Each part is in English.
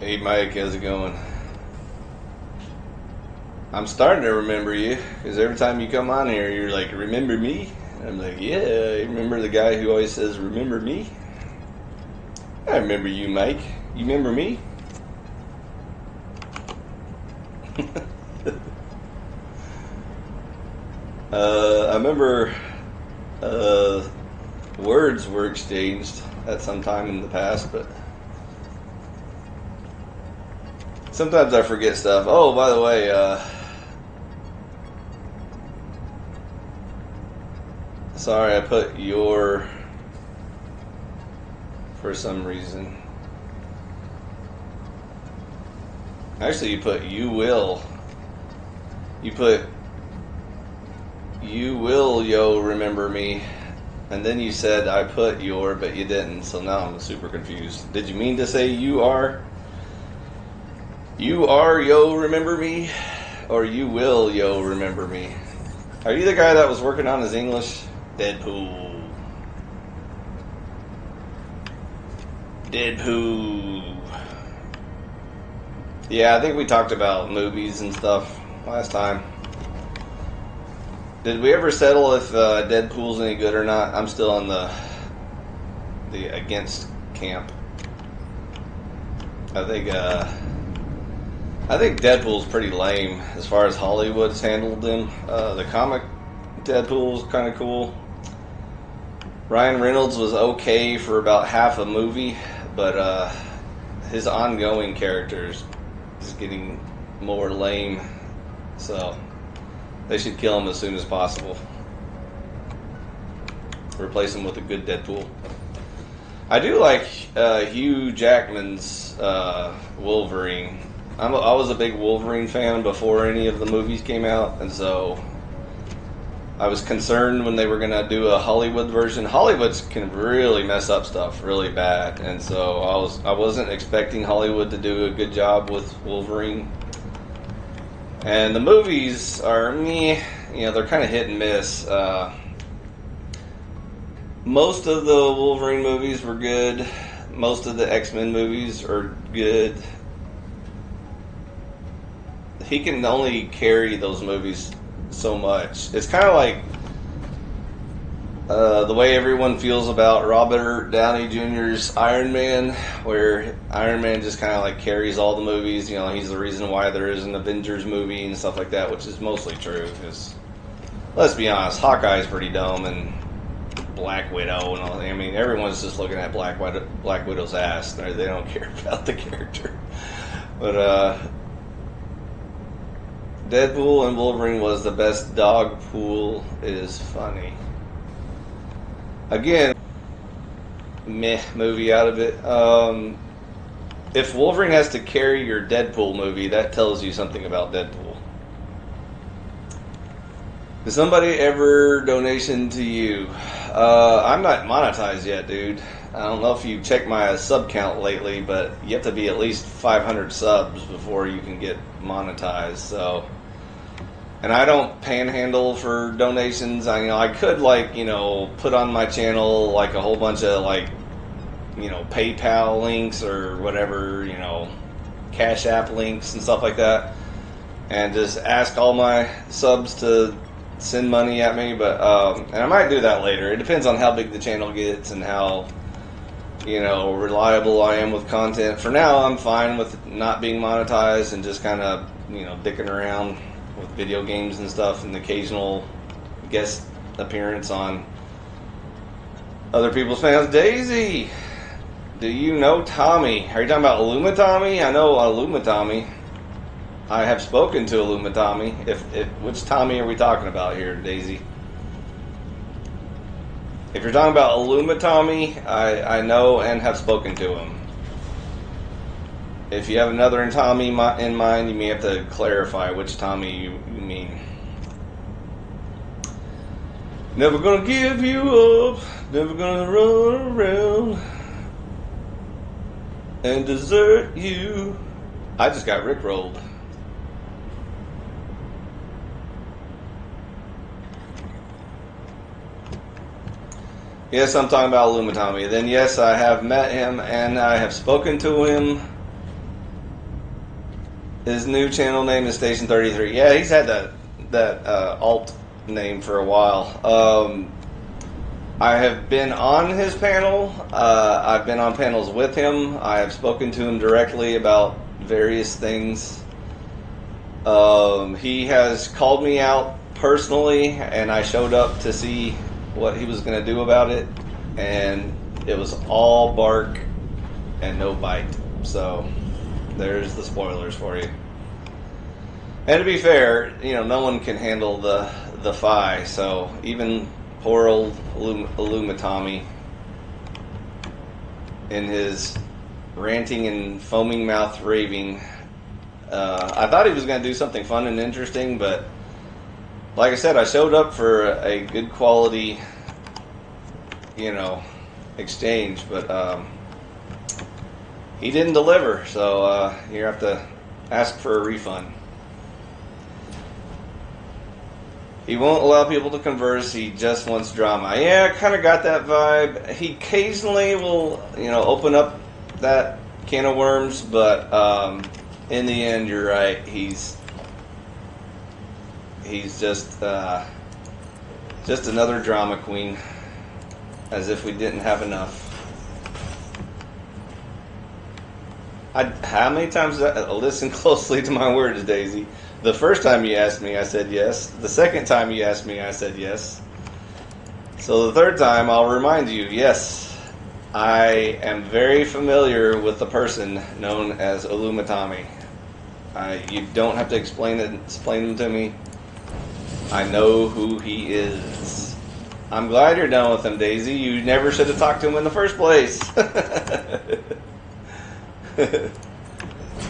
Hey Mike, how's it going? I'm starting to remember you because every time you come on here, you're like, "Remember me?" And I'm like, "Yeah, I remember the guy who always says, 'Remember me?'" I remember you, Mike. You remember me? I remember uh, words were exchanged at some time in the past, but sometimes I forget stuff. Oh, by the way, sorry I put your for some reason. Actually, you put you will. You put you will, yo, remember me. And then you said I put your, but you didn't. So now I'm super confused. Did you mean to say you are? You are, yo, remember me? Or you will, yo, remember me? Are you the guy that was working on his English? Deadpool. Deadpool. Yeah, I think we talked about movies and stuff last time. Did we ever settle if Deadpool's any good or not? I'm still on the against camp. I think Deadpool's pretty lame as far as Hollywood's handled him. The comic Deadpool's kind of cool. Ryan Reynolds was okay for about half a movie, but his ongoing characters is getting more lame. So they should kill him as soon as possible. Replace him with a good Deadpool. I do like Hugh Jackman's Wolverine. I was a big Wolverine fan before any of the movies came out, and so I was concerned when they were going to do a Hollywood version. Hollywood can really mess up stuff really bad, and so I wasn't expecting Hollywood to do a good job with Wolverine. And the movies are meh, they're kind of hit and miss. Most of the Wolverine movies were good. Most of the X-Men movies are good. He can only carry those movies so much. It's kind of like the way everyone feels about Robert Downey Jr.'s Iron Man, where Iron Man just kind of like carries all the movies. He's the reason why there is an Avengers movie and stuff like that, which is mostly true. Because let's be honest, Hawkeye's pretty dumb, and Black Widow and all. I mean, everyone's just looking at Black Widow's ass. They don't care about the character. But Deadpool and Wolverine was the best. Dogpool is funny. Again, meh movie out of it. If Wolverine has to carry your Deadpool movie, that tells you something about Deadpool. Did somebody ever donation to you? I'm not monetized yet, dude. I don't know if you checked my sub count lately, but you have to be at least 500 subs before you can get monetized. So, and I don't panhandle for donations. I could put on my channel like a whole bunch of PayPal links or whatever, Cash App links and stuff like that, and just ask all my subs to send money at me. But and I might do that later. It depends on how big the channel gets and how reliable I am with content. For now, I'm fine with not being monetized and just kind of dicking around with video games and stuff, and the occasional guest appearance on other people's channels. Daisy, do you know Tommy? Are you talking about Illuma Tommy? I know Illuma Tommy. I have spoken to Illuma Tommy. Which Tommy are we talking about here, Daisy? If you're talking about Illuma Tommy, I know and have spoken to him. If you have another Tommy in mind, you may have to clarify which Tommy you mean. Never gonna give you up, never gonna run around and desert you. I just got rickrolled. Yes, I'm talking about Illuma Tommy. Then yes, I have met him and I have spoken to him. His new channel name is Station 33. Yeah, he's had that alt name for a while. I have been on his panel. I've been on panels with him. I have spoken to him directly about various things. He has called me out personally, and I showed up to see what he was going to do about it, and it was all bark and no bite. So there's the spoilers for you. And to be fair, no one can handle the Phi, so even poor old Illumitami in his ranting and foaming mouth raving. I thought he was going to do something fun and interesting, but like I said, I showed up for a good quality, exchange, but he didn't deliver, so you have to ask for a refund. He won't allow people to converse. He just wants drama. Yeah, I kind of got that vibe. He occasionally will, open up that can of worms, but in the end, you're right. He's just another drama queen, as if we didn't have enough. How many times listen closely to my words, Daisy? The first time you asked me, I said yes. The second time you asked me, I said yes. So the third time, I'll remind you, yes, I am very familiar with the person known as Illumitami. You don't have to explain him to me. I know who he is. I'm glad you're done with him, Daisy. You never should have talked to him in the first place.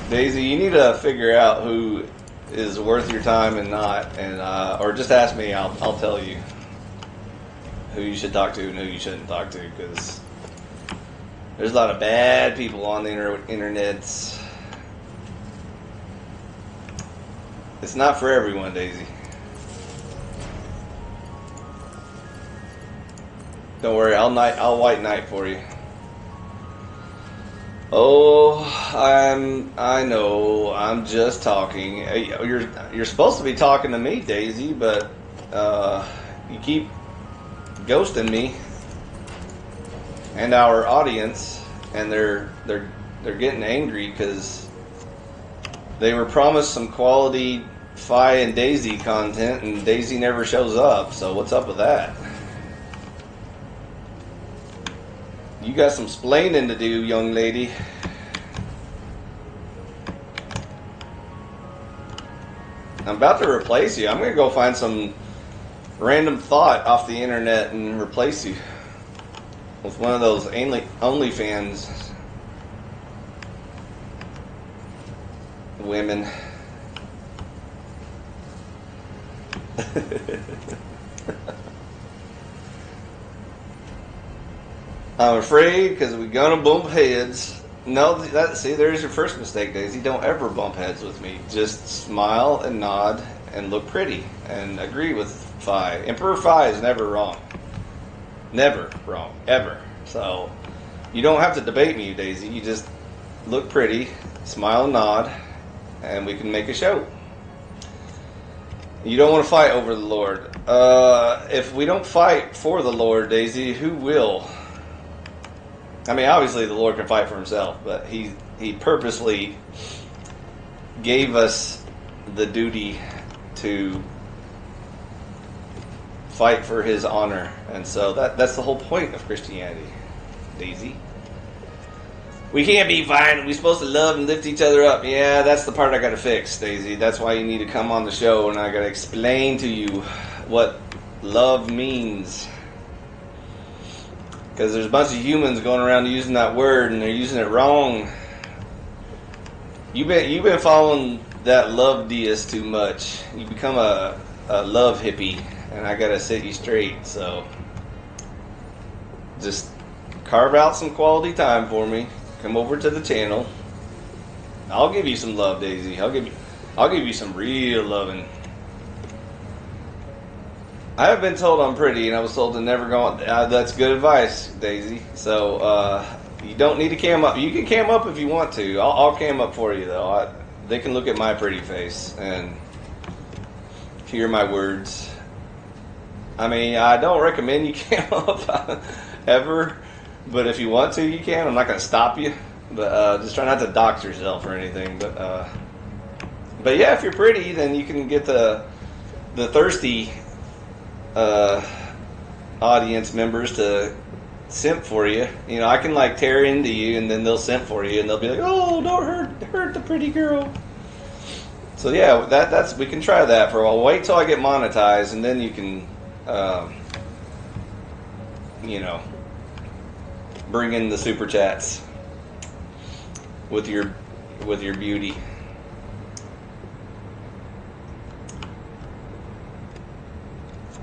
Daisy, you need to figure out who is worth your time and not, and or just ask me. I'll tell you who you should talk to and who you shouldn't talk to, because there's a lot of bad people on the internet. It's not for everyone, Daisy. Don't worry, I'll white knight for you. Oh, I know. I'm just talking. You're supposed to be talking to me, Daisy, but you keep ghosting me and our audience, and they're getting angry because they were promised some quality Phi and Daisy content, and Daisy never shows up. So what's up with that? You got some splaining to do, young lady. I'm about to replace you. I'm going to go find some random thought off the internet and replace you with one of those OnlyFans women. I'm afraid because we're gonna bump heads. No, see, there's your first mistake, Daisy. Don't ever bump heads with me. Just smile and nod and look pretty and agree with Phi. Emperor Phi is never wrong. Never wrong, ever. So you don't have to debate me, Daisy. You just look pretty, smile and nod, and we can make a show. You don't want to fight over the Lord. If we don't fight for the Lord, Daisy, who will? I mean, obviously the Lord can fight for himself, but he purposely gave us the duty to fight for his honor. And so that's the whole point of Christianity, Daisy. We can't be violent. We're supposed to love and lift each other up. Yeah, that's the part I got to fix, Daisy. That's why you need to come on the show, and I got to explain to you what love means. Because there's a bunch of humans going around using that word, and they're using it wrong. You've been following that love deist too much. You become a love hippie, and I gotta set you straight. So just carve out some quality time for me. Come over to the channel. I'll give you some love, Daisy. I'll give you some real loving. I have been told I'm pretty, and I was told to never go on. That's good advice, Daisy. So you don't need to cam up. You can cam up if you want to. I'll cam up for you, though. they can look at my pretty face and hear my words. I mean, I don't recommend you camp up ever, but if you want to, you can. I'm not going to stop you, but just try not to dox yourself or anything. But yeah, if you're pretty, then you can get the thirsty audience members to simp for you. You know, I can like tear into you, and then they'll simp for you, and they'll be like, "Oh, don't hurt the pretty girl." So yeah, that's we can try that for a while. Wait till I get monetized, and then you can, you know, bring in the super chats with your beauty.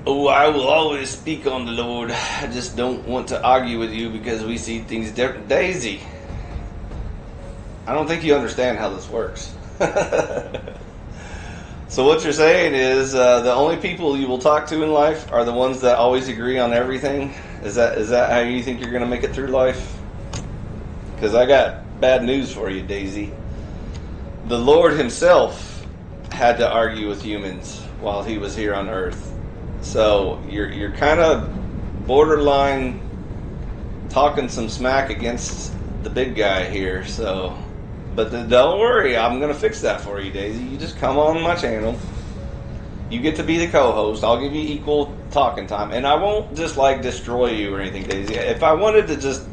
Oh, I will always speak on the Lord. I just don't want to argue with you because we see things different. Daisy, I don't think you understand how this works. So what you're saying is the only people you will talk to in life are the ones that always agree on everything? Is that how you think you're going to make it through life? Because I got bad news for you, Daisy. The Lord himself had to argue with humans while he was here on earth. So you're kind of borderline talking some smack against the big guy here. So, but don't worry, I'm gonna fix that for you, Daisy. You just come on my channel. You get to be the co-host. I'll give you equal talking time, and I won't just like destroy you or anything, Daisy. If I wanted to just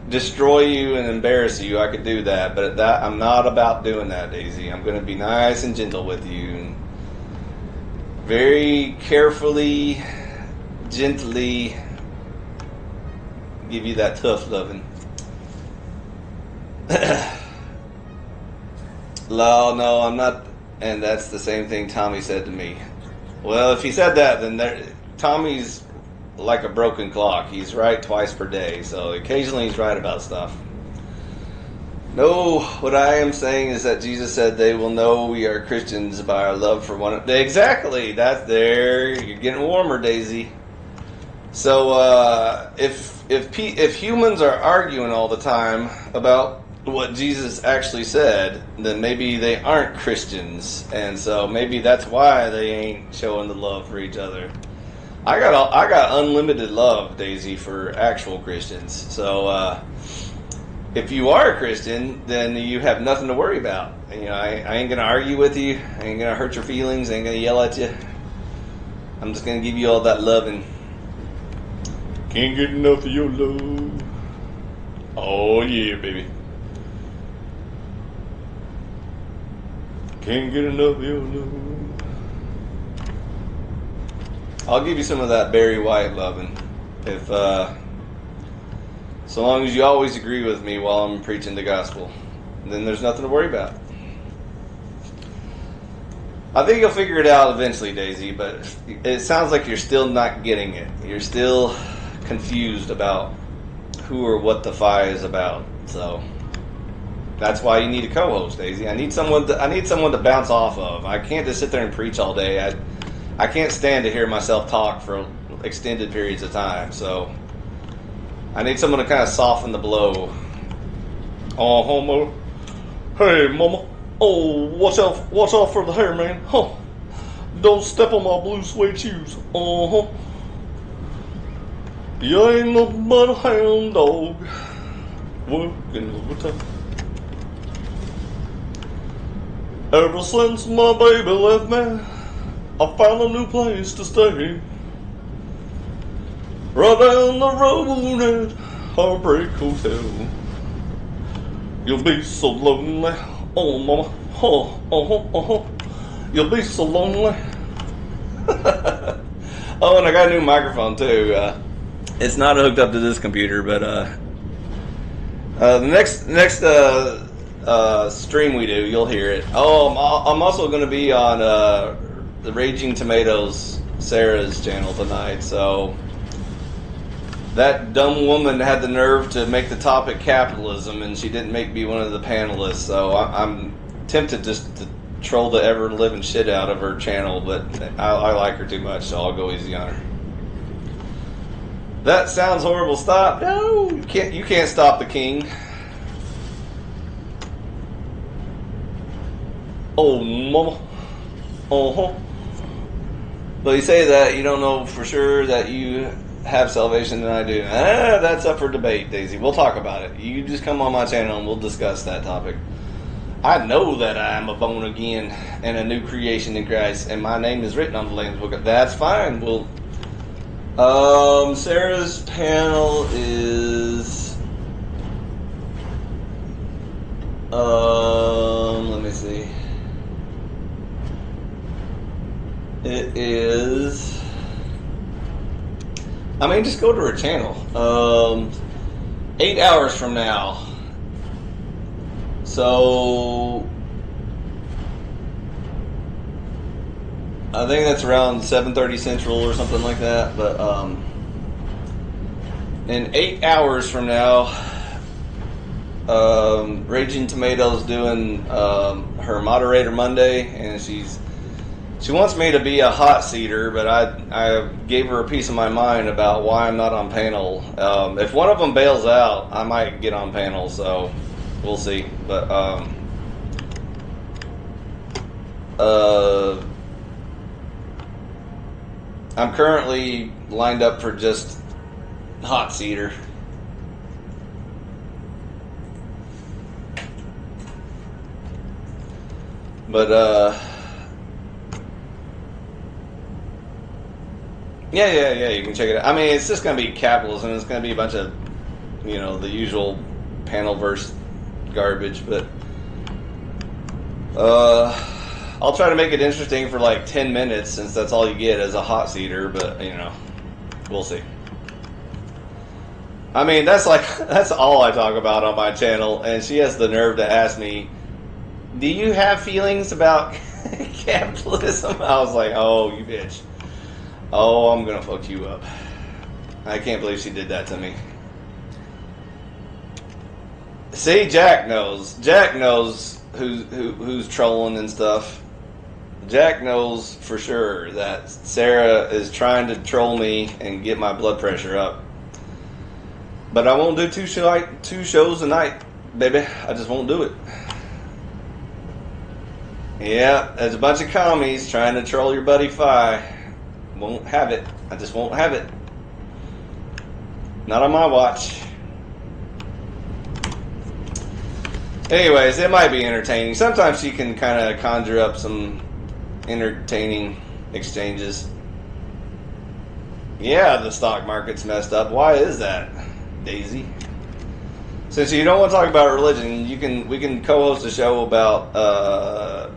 destroy you and embarrass you, I could do that. But I'm not about doing that, Daisy. I'm gonna be nice and gentle with you. And very carefully, gently give you that tough loving. No, I'm not. And that's the same thing Tommy said to me. Well, if he said that, then Tommy's like a broken clock. He's right twice per day, so occasionally he's right about stuff. No, what I am saying is that Jesus said they will know we are Christians by our love for one another. Exactly, that's there. You're getting warmer, Daisy. So if humans are arguing all the time about what Jesus actually said, then maybe they aren't Christians, and so maybe that's why they ain't showing the love for each other. I got unlimited love, Daisy, for actual Christians. So if you are a Christian, then you have nothing to worry about. You know, I ain't gonna argue with you. I ain't gonna hurt your feelings. I ain't gonna yell at you. I'm just gonna give you all that loving. Can't get enough of your love. Oh yeah, baby. Can't get enough of your love. I'll give you some of that Barry White loving, if so long as you always agree with me while I'm preaching the gospel, then there's nothing to worry about. I think you'll figure it out eventually, Daisy, but it sounds like you're still not getting it. You're still confused about who or what the FI is about. So that's why you need a co-host, Daisy. I need someone to bounce off of. I can't just sit there and preach all day. I can't stand to hear myself talk for extended periods of time. So I need someone to kind of soften the blow. Oh, homo. Hey, mama. Oh, watch out for the hair, man. Huh. Don't step on my blue suede shoes. Uh-huh. You ain't nothing but a hound dog. Working overtime. Ever since my baby left me, I found a new place to stay. Right down the road at Heartbreak Hotel. You'll be so lonely. Oh, mama. You'll be so lonely. Oh, and I got a new microphone too. It's not hooked up to this computer, but the next stream we do, you'll hear it. Oh, I'm also going to be on the Raging Tomatoes, Sarah's channel tonight. So that dumb woman had the nerve to make the topic capitalism, and she didn't make me one of the panelists. So I'm tempted just to troll the ever-living shit out of her channel, but I like her too much, so I'll go easy on her. That sounds horrible. Stop. No, you can't stop the king. Oh, mama. Uh-huh. But you say that you don't know for sure that you have salvation, and I do. That's up for debate, Daisy. We'll talk about it. You just come on my channel and we'll discuss that topic. I know that I am a born again and a new creation in Christ, and my name is written on the Lamb's Book. That's fine. We'll. Sarah's panel is. Let me see. It is. I mean, just go to her channel. 8 hours from now. So I think that's around 7:30 Central or something like that. But in 8 hours from now, Raging Tomatoes doing her Moderator Monday, and she wants me to be a hot seater, but I gave her a piece of my mind about why I'm not on panel. If one of them bails out, I might get on panel, so we'll see. But I'm currently lined up for just hot seater. But yeah, you can check it out. I mean, it's just going to be capitalism. It's going to be a bunch of, the usual panel-verse garbage. But I'll try to make it interesting for like 10 minutes, since that's all you get as a hot seater. But, we'll see. I mean, that's all I talk about on my channel. And she has the nerve to ask me, do you have feelings about capitalism? I was like, oh, you bitch. Oh, I'm gonna fuck you up. I can't believe she did that to me. See, Jack knows. Jack knows who's trolling and stuff. Jack knows for sure that Sarah is trying to troll me and get my blood pressure up. But I won't do two shows a night, baby. I just won't do it. Yeah, there's a bunch of commies trying to troll your buddy Fi. Won't have it. I just won't have it. Not on my watch. Anyways, it might be entertaining. Sometimes she can kind of conjure up some entertaining exchanges. Yeah, the stock market's messed up. Why is that, Daisy? Since you don't want to talk about religion, we can co-host a show about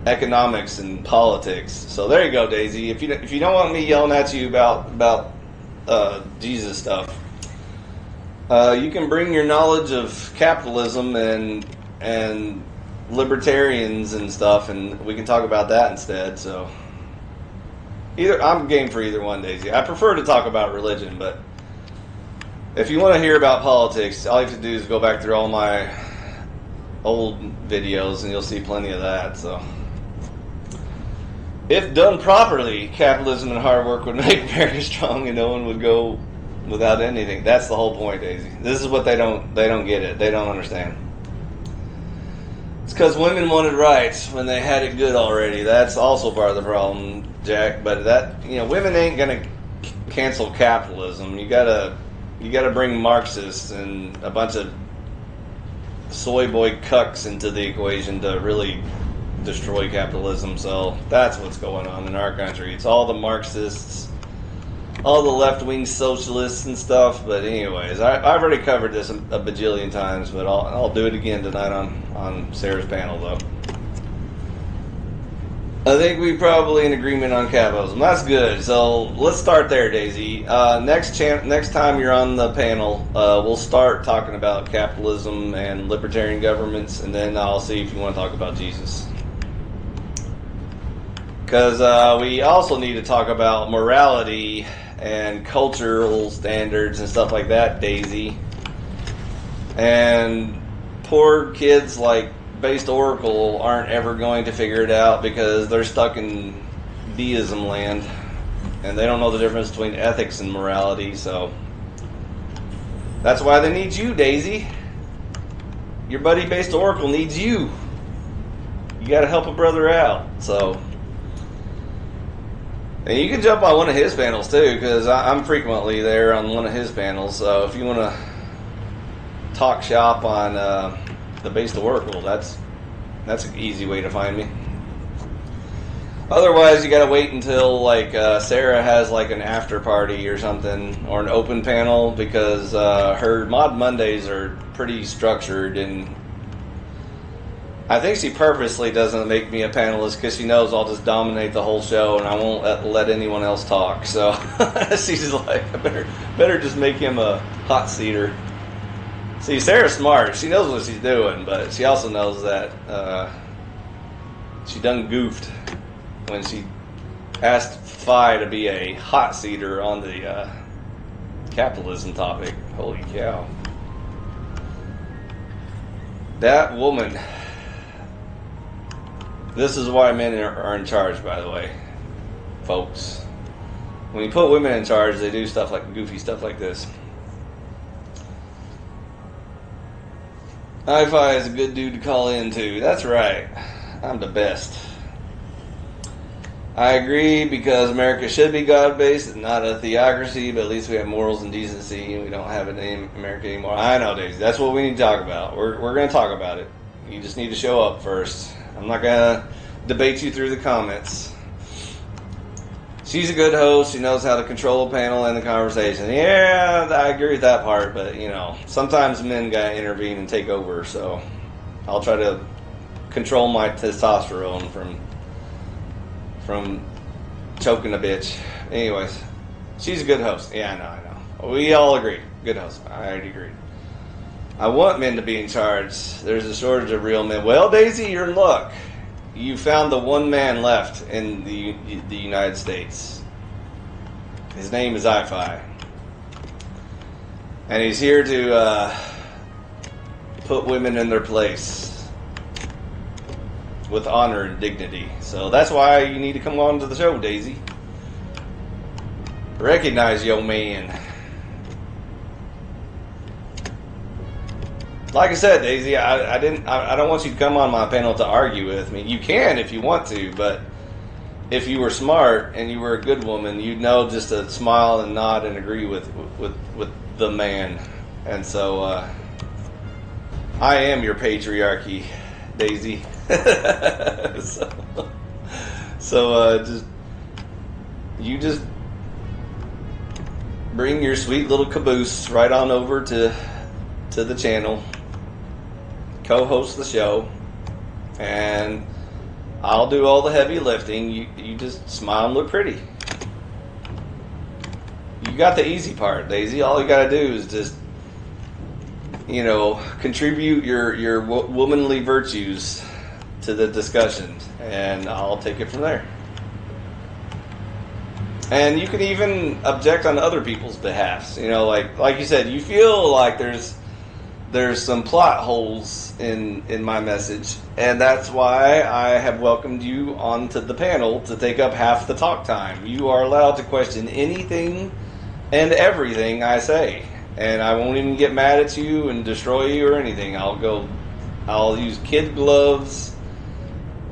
economics and politics. So there you go, Daisy. If you don't want me yelling at you about Jesus stuff, you can bring your knowledge of capitalism and libertarians and stuff, and we can talk about that instead. So I'm game for either one, Daisy. I prefer to talk about religion, but if you want to hear about politics, all you have to do is go back through all my old videos, and you'll see plenty of that. So, if done properly, capitalism and hard work would make America strong, and no one would go without anything. That's the whole point, Daisy. This is what they don't get it. They don't understand. It's because women wanted rights when they had it good already. That's also part of the problem, Jack. But women ain't gonna cancel capitalism. You gotta bring Marxists and a bunch of soy boy cucks into the equation to really destroy capitalism. So that's what's going on in our country. It's all the Marxists, all the left-wing socialists and stuff. But anyways, I've already covered this a bajillion times, but I'll do it again tonight on Sarah's panel, though. I think we're probably in agreement on capitalism. That's good. So let's start there, Daisy. Next time you're on the panel, we'll start talking about capitalism and libertarian governments, and then I'll see if you want to talk about Jesus. Because we also need to talk about morality and cultural standards and stuff like that, Daisy. And poor kids like Based Oracle aren't ever going to figure it out because they're stuck in deism land and they don't know the difference between ethics and morality. So that's why they need you, Daisy. Your buddy Based Oracle needs you. you got to help a brother out. So, and you can jump on one of his panels too, because I'm frequently there on one of his panels. So if you want to talk shop on the Base to Oracle, that's an easy way to find me. Otherwise, you gotta wait until like Sarah has like an after party or something, or an open panel, because her Mod Mondays are pretty structured, and I think she purposely doesn't make me a panelist because she knows I'll just dominate the whole show and I won't let anyone else talk. So she's like, I better just make him a hot seater. See, Sarah's smart. She knows what she's doing, but she also knows that she done goofed when she asked Fi to be a hot seater on the capitalism topic. Holy cow. That woman. This is why men are in charge, by the way, folks. When you put women in charge, they do stuff like goofy stuff like this. Hi-Fi is a good dude to call in to. That's right. I'm the best. I agree, because America should be God-based and not a theocracy, but at least we have morals and decency, and we don't have it in America anymore. I know, Daisy. That's what we need to talk about. We're going to talk about it. You just need to show up first. I'm not going to debate you through the comments. She's a good host. She knows how to control a panel and the conversation. Yeah, I agree with that part, but, you know, sometimes men got to intervene and take over, so I'll try to control my testosterone from choking a bitch. Anyways, she's a good host. Yeah, I know. We all agree. Good host. I already agreed. I want men to be in charge. There's a shortage of real men. Well, Daisy, you're in luck. You found the one man left in the United States. His name is Hi-Fi. And he's here to put women in their place with honor and dignity. So that's why you need to come on to the show, Daisy. Recognize your man. Like I said, Daisy, I don't want you to come on my panel to argue with me. You can if you want to, but if you were smart and you were a good woman, you'd know just to smile and nod and agree with the man. And so I am your patriarchy, Daisy. so just bring your sweet little caboose right on over to the channel. Co-host the show, and I'll do all the heavy lifting. You just smile and look pretty. You got the easy part, Daisy. All you gotta do is just, contribute your womanly virtues to the discussion, and I'll take it from there. And you can even object on other people's behalfs. Like you said, you feel like there's some plot holes in my message, and that's why I have welcomed you onto the panel to take up half the talk time. You are allowed to question anything and everything I say, and I won't even get mad at you and destroy you or anything. I'll use kid gloves,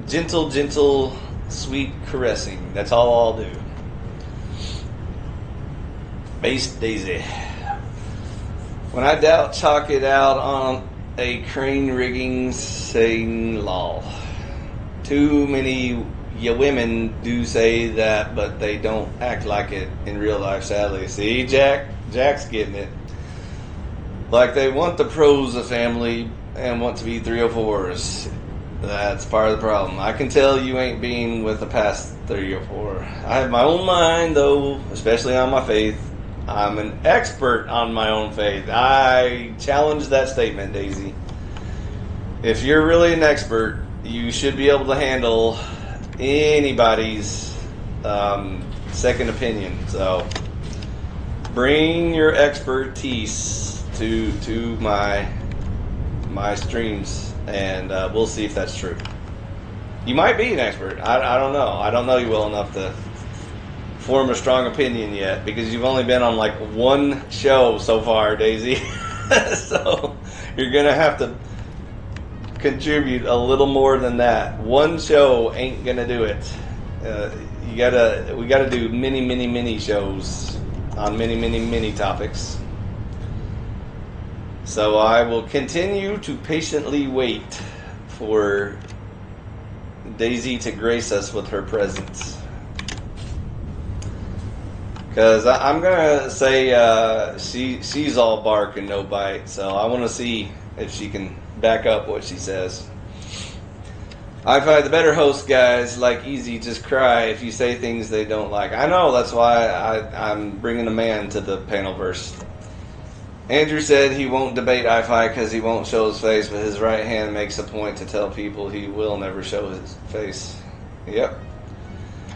gentle, sweet caressing. That's all I'll do. Base Daisy. When I doubt, chalk it out on a crane rigging saying law. Too many women do say that, but they don't act like it in real life, sadly. See, Jack's getting it. Like they want the pros of family and want to be 304s. That's part of the problem. I can tell you ain't being with the past 304. I have my own mind, though, especially on my faith. I'm an expert on my own faith. I challenge that statement, Daisy. If you're really an expert, you should be able to handle anybody's second opinion. So bring your expertise to my streams, and we'll see if that's true. You might be an expert. I don't know. I don't know you well enough to form a strong opinion yet, because you've only been on like one show so far, Daisy. So you're gonna have to contribute a little more than that. One show ain't gonna do it. We gotta do many shows on many topics. So I will continue to patiently wait for Daisy to grace us with her presence. Because I'm gonna say she's all bark and no bite. So I want to see if she can back up what she says. I find the better host guys like easy just cry if you say things they don't like. I know, that's why I'm bringing a man to the panelverse. Andrew said he won't debate I-Fi because he won't show his face, but his right hand makes a point to tell people he will never show his face. Yep.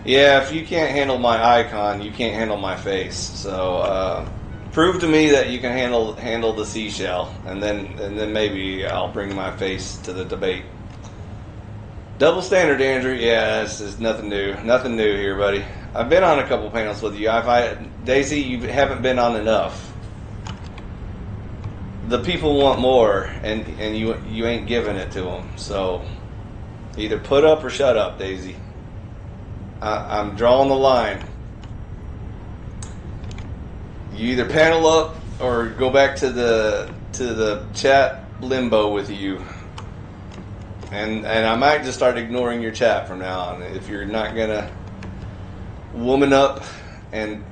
Yeah, if you can't handle my icon, you can't handle my face. So prove to me that you can handle the seashell, and then maybe I'll bring my face to the debate. Double standard, Andrew. Yeah, this is nothing new. Nothing new here, buddy. I've been on a couple panels with you. Daisy, you haven't been on enough. The people want more, and you ain't giving it to them. So either put up or shut up, Daisy. I'm drawing the line. You either panel up or go back to the chat limbo with you. And I might just start ignoring your chat from now on if you're not gonna woman up and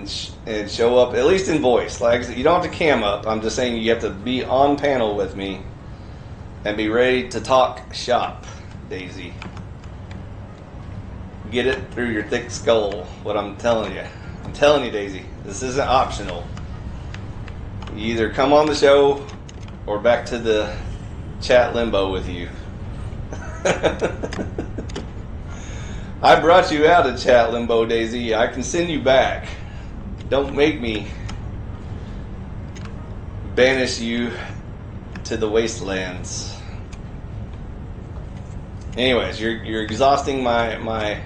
show up at least in voice. Like, you don't have to cam up. I'm just saying you have to be on panel with me and be ready to talk shop, Daisy. Get it through your thick skull. What I'm telling you. I'm telling you, Daisy. This isn't optional. You either come on the show or back to the chat limbo with you. I brought you out of chat limbo, Daisy. I can send you back. Don't make me banish you to the wastelands. Anyways, you're exhausting my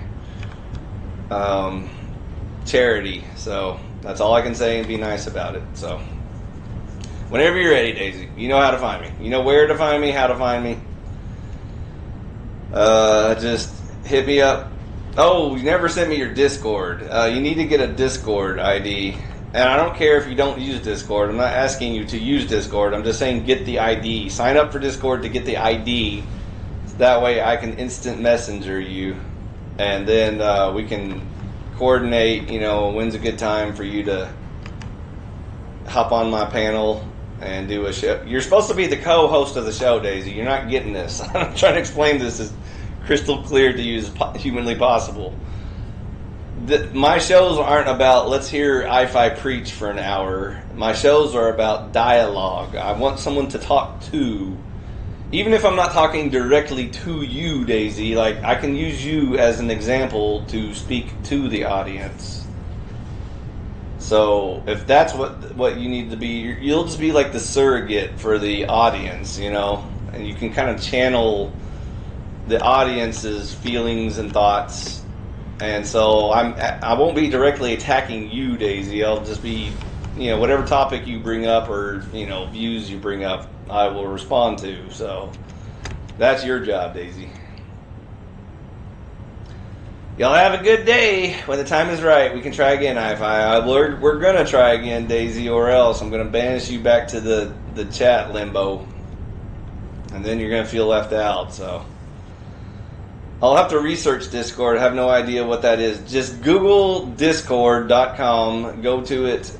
charity, so that's all I can say, and be nice about it. So whenever you're ready, Daisy, you know how to find me. You know where to find me, how to find me. Just hit me up. Oh, you never sent me your Discord. You need to get a Discord ID. And I don't care if you don't use Discord. I'm not asking you to use Discord. I'm just saying get the ID. Sign up for Discord to get the ID. So that way I can instant messenger you. And then we can coordinate, when's a good time for you to hop on my panel and do a show. You're supposed to be the co-host of the show, Daisy. You're not getting this. I'm trying to explain this as crystal clear to you as humanly possible. My shows aren't about let's hear I-Fi preach for an hour. My shows are about dialogue. I want someone to talk to. Even if I'm not talking directly to you, Daisy, like I can use you as an example to speak to the audience. So if that's what you need to be, you'll just be like the surrogate for the audience, and you can kind of channel the audience's feelings and thoughts. And so I won't be directly attacking you, Daisy. I'll just be, whatever topic you bring up or, views you bring up, I will respond to. So that's your job, Daisy. Y'all have a good day. When the time is right, we can try again, I-Fi. We're going to try again, Daisy, or else I'm going to banish you back to the chat limbo. And then you're going to feel left out, so. I'll have to research Discord. I have no idea what that is. Just Google discord.com, go to it,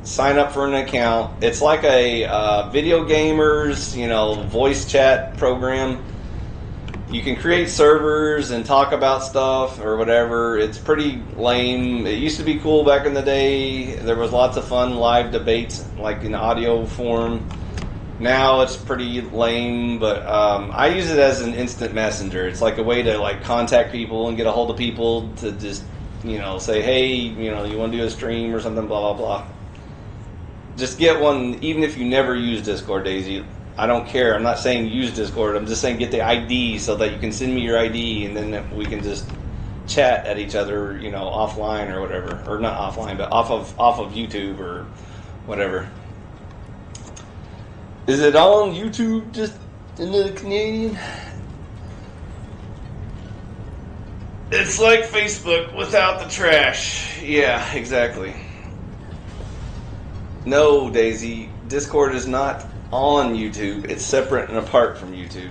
sign up for an account. It's like a video gamers, voice chat program. You can create servers and talk about stuff or whatever. It's pretty lame. It used to be cool back in the day. There was lots of fun live debates, like in audio form. Now it's pretty lame, but I use it as an instant messenger. It's like a way to contact people and get a hold of people to just, say, hey, you want to do a stream or something, blah, blah, blah. Just get one, even if you never use Discord, Daisy. I don't care. I'm not saying use Discord. I'm just saying get the ID so that you can send me your ID and then we can just chat at each other, offline or whatever. Or not offline, but off of YouTube or whatever. Is it on YouTube? Just Another Canadian. It's like Facebook without the trash. Yeah, exactly. No, Daisy. Discord is not on YouTube. It's separate and apart from YouTube.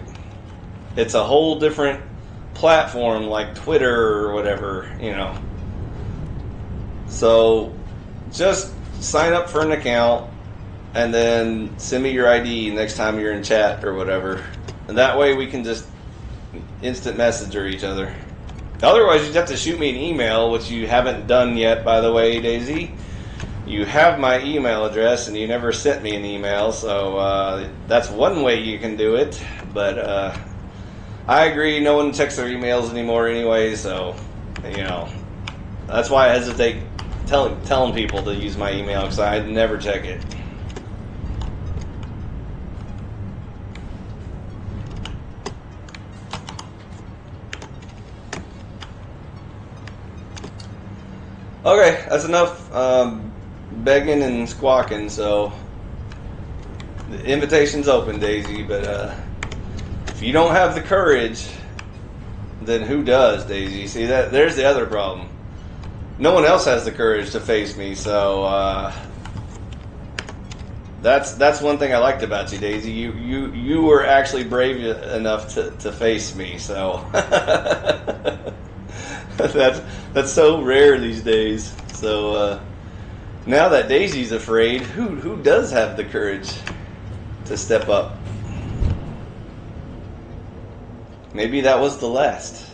It's a whole different platform like Twitter or whatever, you know. So just sign up for an account and then send me your ID next time you're in chat or whatever. And that way we can just instant messenger each other. Otherwise, you'd have to shoot me an email, which you haven't done yet, by the way, Daisy. You have my email address, and you never sent me an email, so that's one way you can do it. But I agree, no one checks their emails anymore anyway, so, you know, that's why I hesitate telling people to use my email, because I never check it. Okay, that's enough begging and squawking, so the invitation's open, Daisy, but if you don't have the courage, then who does, Daisy? See, there's the other problem. No one else has the courage to face me, so that's one thing I liked about you, Daisy. You were actually brave enough to face me, so that's so rare these days. So now that Daisy's afraid, who does have the courage to step up? Maybe that was the last.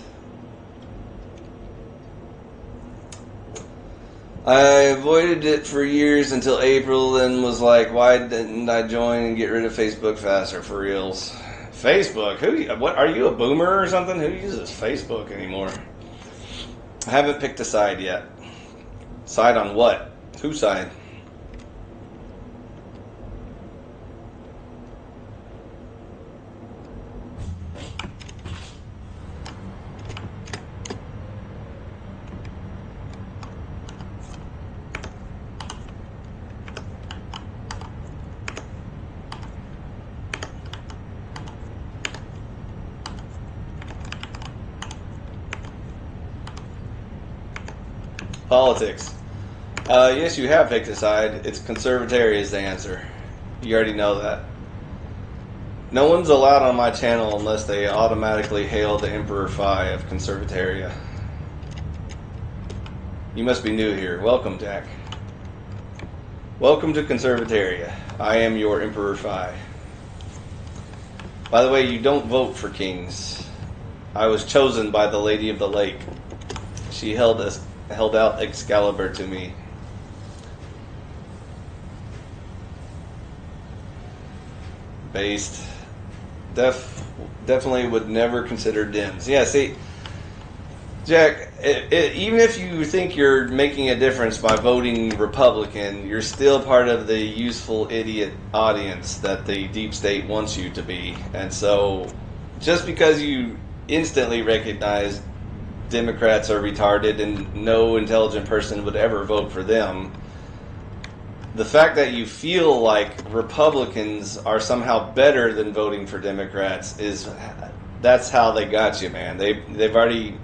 I avoided it for years until April, then was like, why didn't I join and get rid of Facebook faster, for reals? Facebook? What, are you a boomer or something? Who uses Facebook anymore? I haven't picked a side yet. Side on what? Whose side? Politics. Yes, you have picked a side. It's Conservatary is the answer. You already know that. No one's allowed on my channel unless they automatically hail the Emperor Phi of Conservataria. You must be new here. Welcome, Jack. Welcome to Conservataria. I am your Emperor Phi. By the way, you don't vote for kings. I was chosen by the Lady of the Lake. She held out Excalibur to me. Based. Definitely would never consider Dems. Yeah, see, Jack, even if you think you're making a difference by voting Republican, you're still part of the useful idiot audience that the deep state wants you to be. And so, just because you instantly recognize Democrats are retarded and no intelligent person would ever vote for them, the fact that you feel like Republicans are somehow better than voting for Democrats that's how they got you, man. They've already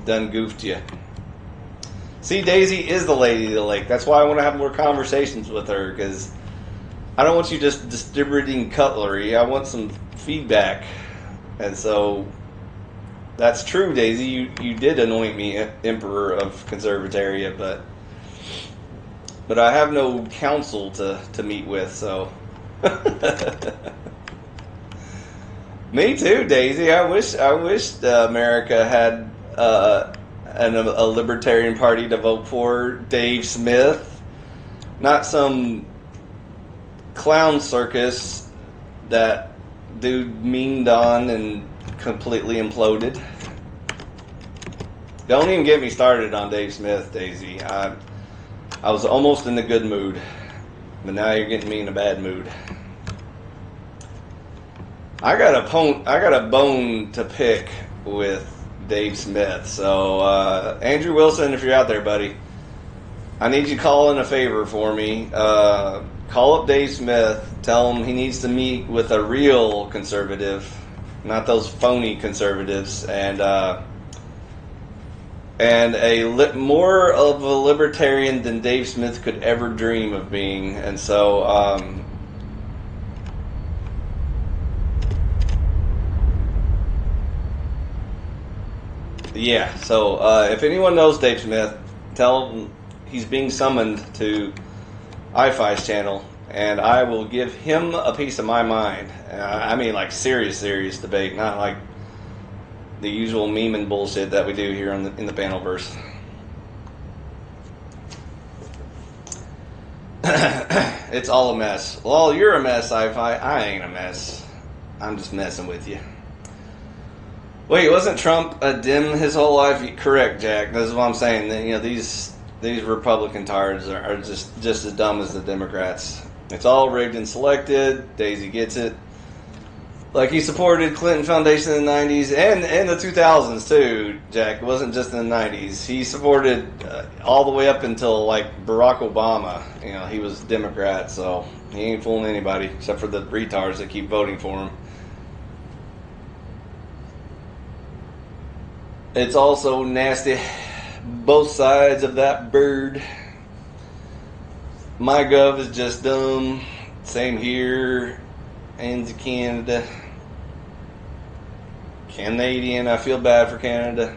done goofed you. See, Daisy is the Lady of the Lake. That's why I want to have more conversations with her, because I don't want you just distributing cutlery. I want some feedback. And so that's true, Daisy. You did anoint me Emperor of Conservataria, but I have no council to meet with, so. Me too, Daisy. I wish America had a libertarian party to vote for. Dave Smith, not some clown circus that dude meaned on and completely imploded. Don't even get me started on Dave Smith, Daisy. I was almost in a good mood, but now you're getting me in a bad mood. I got a bone to pick with Dave Smith. So Andrew Wilson, if you're out there, buddy, I need you to call in a favor for me. call up Dave Smith. Tell him he needs to meet with a real conservative, not those phony conservatives, and more of a libertarian than Dave Smith could ever dream of being. And so, yeah. So if anyone knows Dave Smith, tell him he's being summoned to iFi's channel, and I will give him a piece of my mind. I mean, like serious debate, not like the usual meme and bullshit that we do here in the Panelverse. It's all a mess. Well, you're a mess, Sci-Fi. I ain't a mess. I'm just messing with you. Wait, wasn't Trump a dim his whole life? Correct, Jack. This is what I'm saying. You know, these Republican tards are just as dumb as the Democrats. It's all rigged and selected. Daisy gets it. Like, he supported Clinton Foundation in the 90s and the 2000s too, Jack. It wasn't just in the 90s. He supported all the way up until, like, Barack Obama. You know, he was Democrat, so he ain't fooling anybody except for the retards that keep voting for him. It's also nasty. Both sides of that bird. MyGov is just dumb. Same here. And Canada. Canadian. I feel bad for Canada.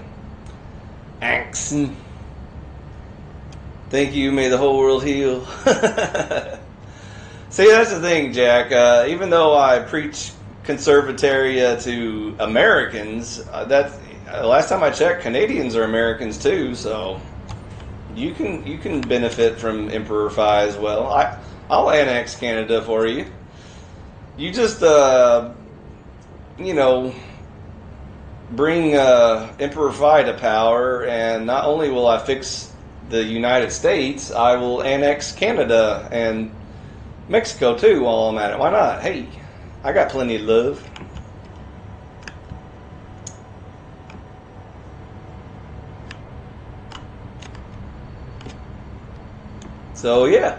Axon. Thank you. May the whole world heal. See, that's the thing, Jack. Even though I preach conservataria to Americans, that's last time I checked, Canadians are Americans too. So you can benefit from Emperor Phi as well. I'll annex Canada for you. You just, bring Emperor Phi to power, and not only will I fix the United States, I will annex Canada and Mexico too while I'm at it. Why not? Hey, I got plenty of love. So, yeah.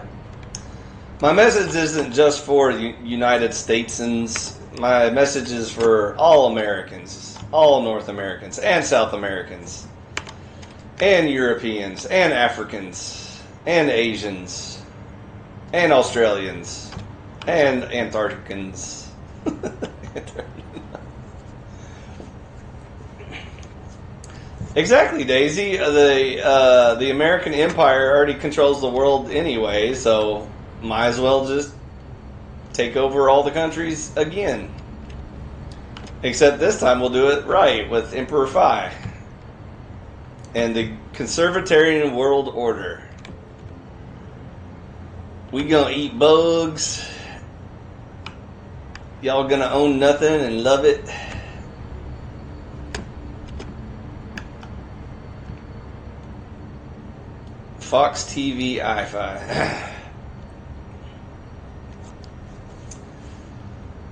My message isn't just for United Statesans. My message is for all Americans, all North Americans, and South Americans, and Europeans, and Africans, and Asians, and Australians, and Antarcticans. Exactly, Daisy. The American Empire already controls the world anyway, so might as well just take over all the countries again. Except this time we'll do it right with Emperor Phi and the Conservatarian World Order. We gonna eat bugs. Y'all gonna own nothing and love it. Fox TV iFi.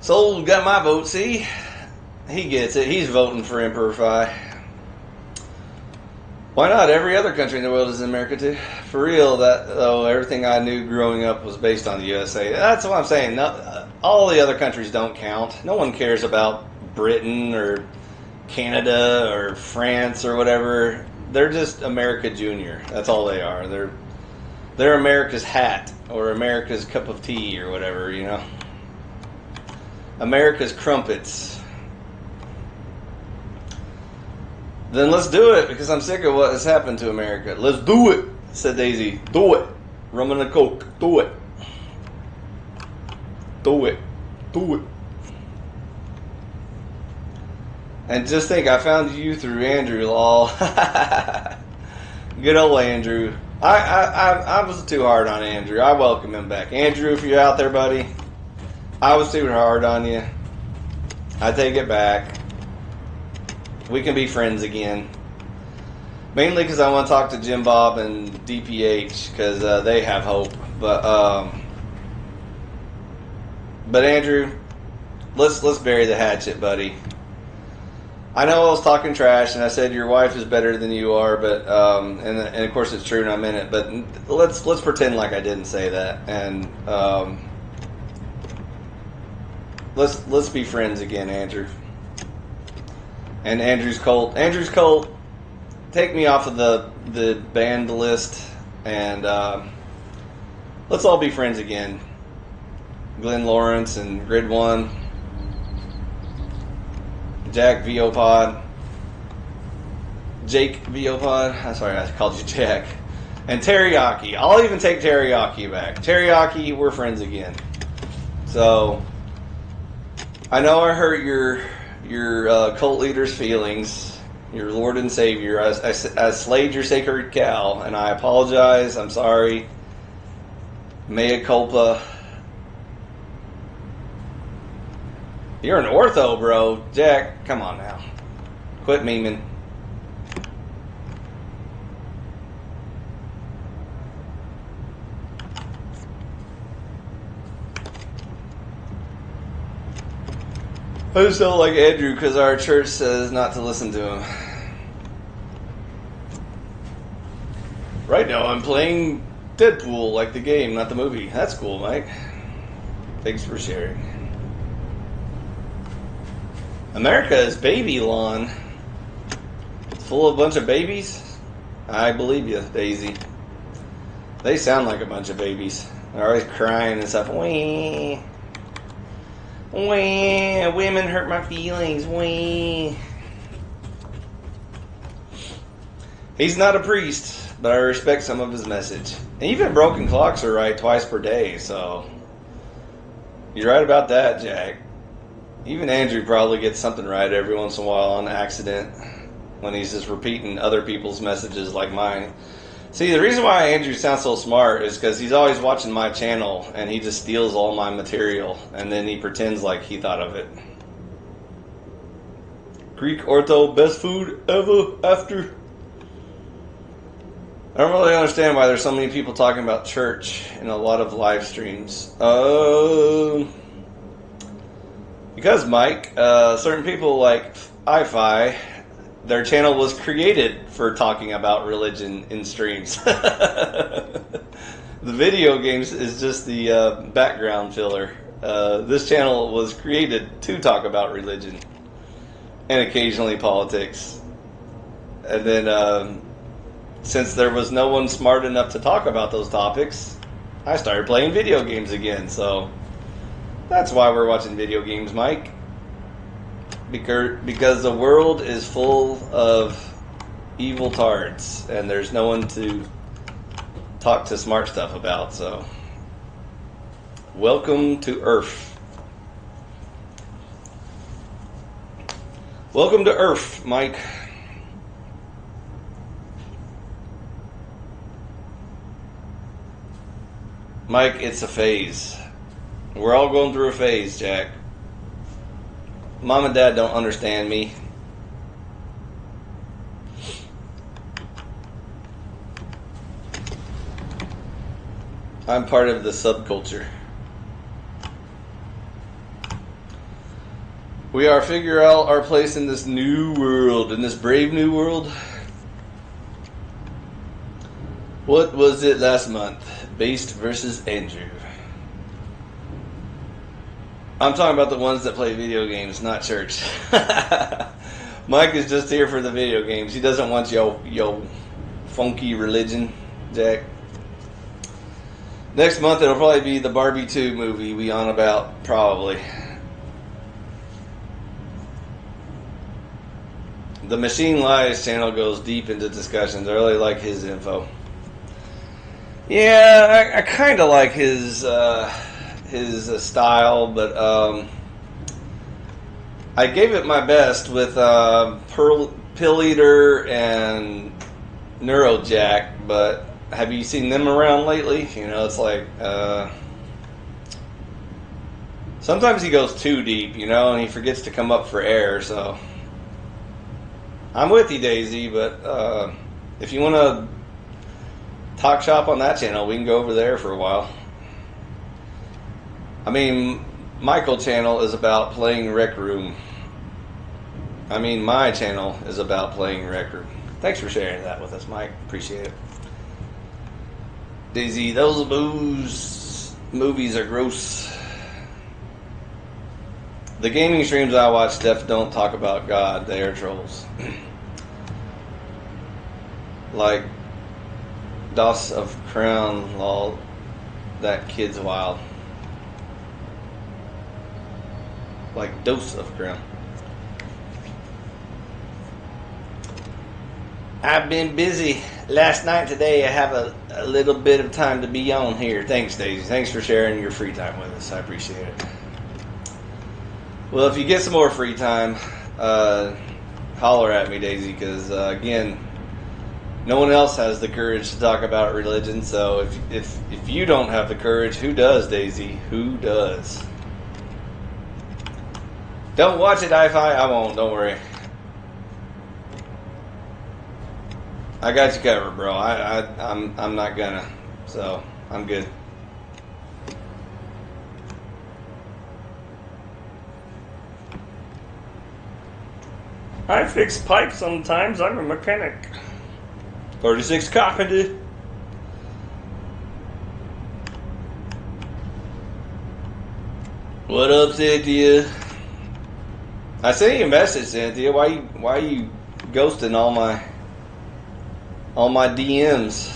Soul got my vote, see? He gets it. He's voting for Emperor Phi. Why not? Every other country in the world is in America too. For real, everything I knew growing up was based on the USA. That's what I'm saying. All the other countries don't count. No one cares about Britain or Canada or France or whatever. They're just America Junior. That's all they are. They're America's hat or America's cup of tea or whatever, you know. America's crumpets. Then let's do it, because I'm sick of what has happened to America. Let's do it, said Daisy. Do it. Rum and a Coke. Do it. Do it. Do it. And just think, I found you through Andrew, lol. Good old Andrew. I was too hard on Andrew. I welcome him back. Andrew, if you're out there, buddy, I was too hard on you. I take it back. We can be friends again. Mainly because I want to talk to Jim Bob and DPH, because they have hope. But Andrew, let's bury the hatchet, buddy. I know I was talking trash and I said your wife is better than you are, but and of course it's true and I meant it. But let's pretend like I didn't say that, and let's be friends again, Andrew. And Andrew's Colt. Andrew's Colt. Take me off of the banned list, and let's all be friends again. Glenn Lawrence and Grid One. Jack Viopod, Jake Viopod. I'm sorry, I called you Jack. And Teriyaki. I'll even take Teriyaki back. Teriyaki, we're friends again. So I know I hurt your cult leader's feelings, your Lord and Savior. I slayed your sacred cow, and I apologize. I'm sorry. Mea culpa. You're an ortho, bro. Jack, come on now. Quit memeing. I just don't like Andrew because our church says not to listen to him. Right now I'm playing Deadpool, like the game, not the movie. That's cool, Mike. Thanks for sharing. America is baby lawn. It's full of a bunch of babies. I believe you, Daisy. They sound like a bunch of babies. They're always crying and stuff. Wee. Wee. Women hurt my feelings. Wee. He's not a priest, but I respect some of his message. And even broken clocks are right twice per day, so you're right about that, Jack. Even Andrew probably gets something right every once in a while on accident when he's just repeating other people's messages like mine. See, the reason why Andrew sounds so smart is because he's always watching my channel and he just steals all my material and then he pretends like he thought of it. Greek ortho, best food ever after. I don't really understand why there's so many people talking about church in a lot of live streams. Because, Mike, certain people like iFi, their channel was created for talking about religion in streams. The video games is just the background filler. This channel was created to talk about religion and occasionally politics. And then, since there was no one smart enough to talk about those topics, I started playing video games again, so that's why we're watching video games, Mike. Because the world is full of evil tards, and there's no one to talk to smart stuff about, so welcome to Earth. Welcome to Earth, Mike. Mike, it's a phase. We're all going through a phase, Jack. Mom and Dad don't understand me. I'm part of the subculture. We are figuring out our place in this new world, in this brave new world. What was it last month? Beast versus Andrew. I'm talking about the ones that play video games, not church. Mike is just here for the video games. He doesn't want yo funky religion, Jack. Next month it'll probably be the Barbie 2 movie we on about, probably. The Machine Lies channel goes deep into discussions. I really like his info. Yeah, I kind of like his style, but I gave it my best with Pill Eater and Neurojack, but have you seen them around lately? You know, it's like sometimes he goes too deep, you know, and he forgets to come up for air, so I'm with you, Daisy, but if you want to talk shop on that channel, we can go over there for a while. I mean, Michael channel is about playing Rec Room. I mean, my channel is about playing record. Thanks for sharing that with us, Mike. Appreciate it. Daisy, those movies are gross. The gaming streams I watch definitely don't talk about God. They are trolls. Like Doss of Crown, lol. That kid's wild. Like Dose of Crown. I've been busy last night. Today I have a little bit of time to be on here. Thanks, Daisy. Thanks for sharing your free time with us. I appreciate it. Well, if you get some more free time, holler at me, Daisy, because again, no one else has the courage to talk about religion. So if you don't have the courage, who does, Daisy? Who does? Don't watch it, I-Fi. I won't. Don't worry. I got you covered, bro. I'm not gonna. So I'm good. I fix pipes sometimes. I'm a mechanic. 36 carpenter. What up, Cynthia? I sent you a message, Cynthia. Why you ghosting all my DMs?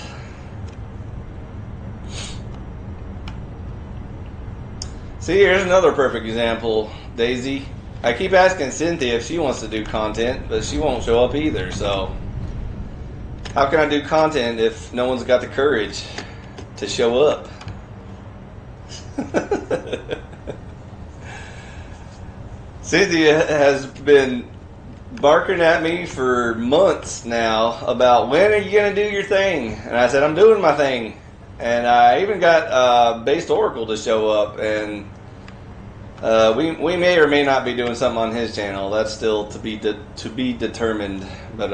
See, here's another perfect example, Daisy. I keep asking Cynthia if she wants to do content, but she won't show up either, so how can I do content if no one's got the courage to show up? Cynthia has been barking at me for months now about when are you going to do your thing? And I said, I'm doing my thing. And I even got Based Oracle to show up, and we may or may not be doing something on his channel. That's still to be determined. But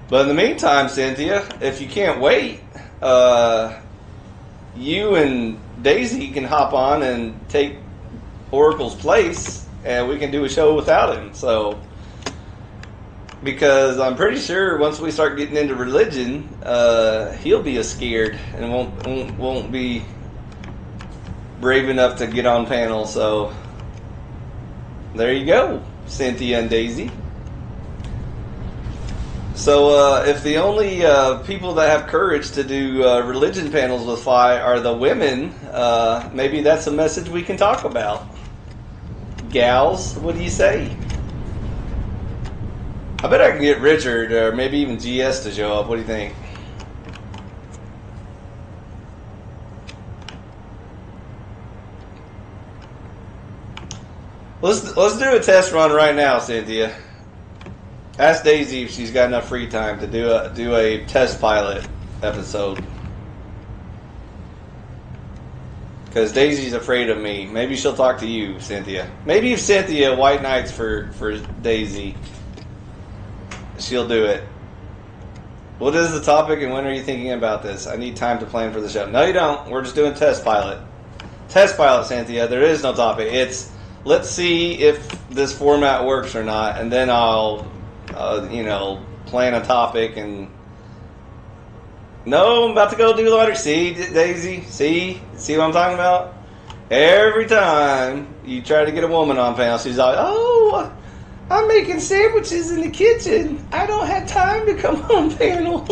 in the meantime, Cynthia, if you can't wait, you and Daisy can hop on and take Oracle's place, and we can do a show without him. So, because I'm pretty sure once we start getting into religion, he'll be scared and won't be brave enough to get on panel. So there you go, Cynthia and Daisy. So if the only people that have courage to do religion panels with Fi are the women, maybe that's a message we can talk about. Gals, what do you say? I bet I can get Richard or maybe even GS to show up. What do you think? Let's do a test run right now, Cynthia. Ask Daisy if she's got enough free time to do a test pilot episode. Because Daisy's afraid of me. Maybe she'll talk to you, Cynthia. Maybe if Cynthia white knights for Daisy, she'll do it. What is the topic and when are you thinking about this? I need time to plan for the show. No, you don't. We're just doing test pilot. Test pilot, Cynthia. There is no topic. It's let's see if this format works or not, and then I'll, plan a topic. And no, I'm about to go do laundry. See, Daisy? See what I'm talking about? Every time you try to get a woman on panel, she's like, "Oh, I'm making sandwiches in the kitchen. I don't have time to come on panel."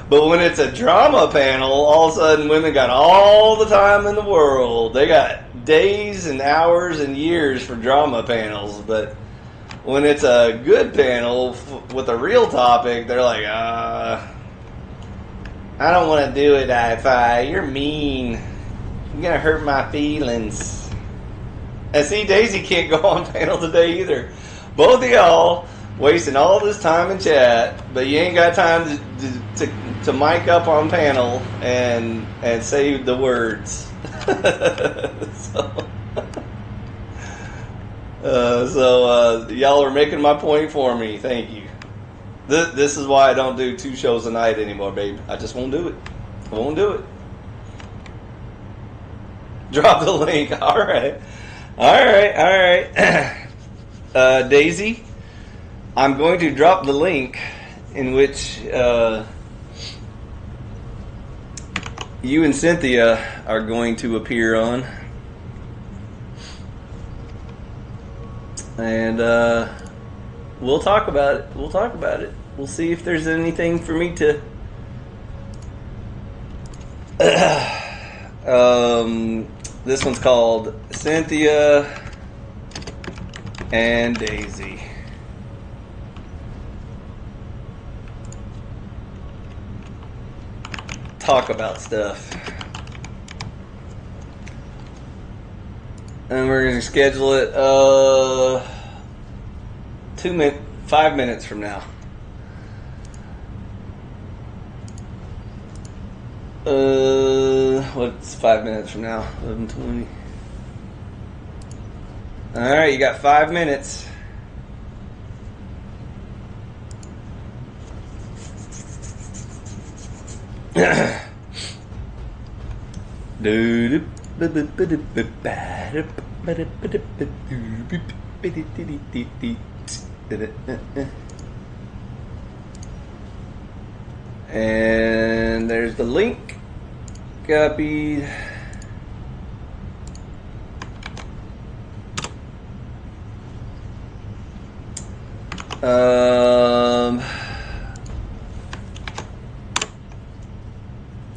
But when it's a drama panel, all of a sudden women got all the time in the world. They got days and hours and years for drama panels. But when it's a good panel with a real topic, they're like, I don't want to do it, I-Fi. You're mean. You're going to hurt my feelings. And see, Daisy can't go on panel today either. Both of y'all wasting all this time in chat, but you ain't got time to mic up on panel and say the words. So y'all are making my point for me. Thank you. This is why I don't do 2 shows a night anymore, babe. I just won't do it. I won't do it. Drop the link. All right. All right. Daisy, I'm going to drop the link in which you and Cynthia are going to appear on. And we'll talk about it. We'll see if there's anything for me to. This one's called Cynthia and Daisy. Talk about stuff. And we're gonna schedule it 5 minutes from now. What's 5 minutes from now? 11:20. All right, you got 5 minutes. And there's the link. Copy.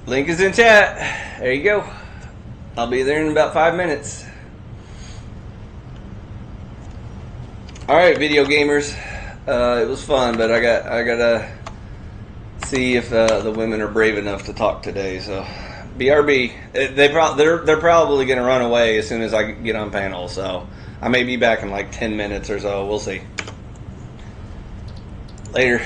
Link is in chat. There you go. I'll be there in about 5 minutes. All right, video gamers. It was fun, but I gotta see if the women are brave enough to talk today. So, BRB. They're probably gonna run away as soon as I get on panel. So I may be back in like 10 minutes or so. We'll see. Later.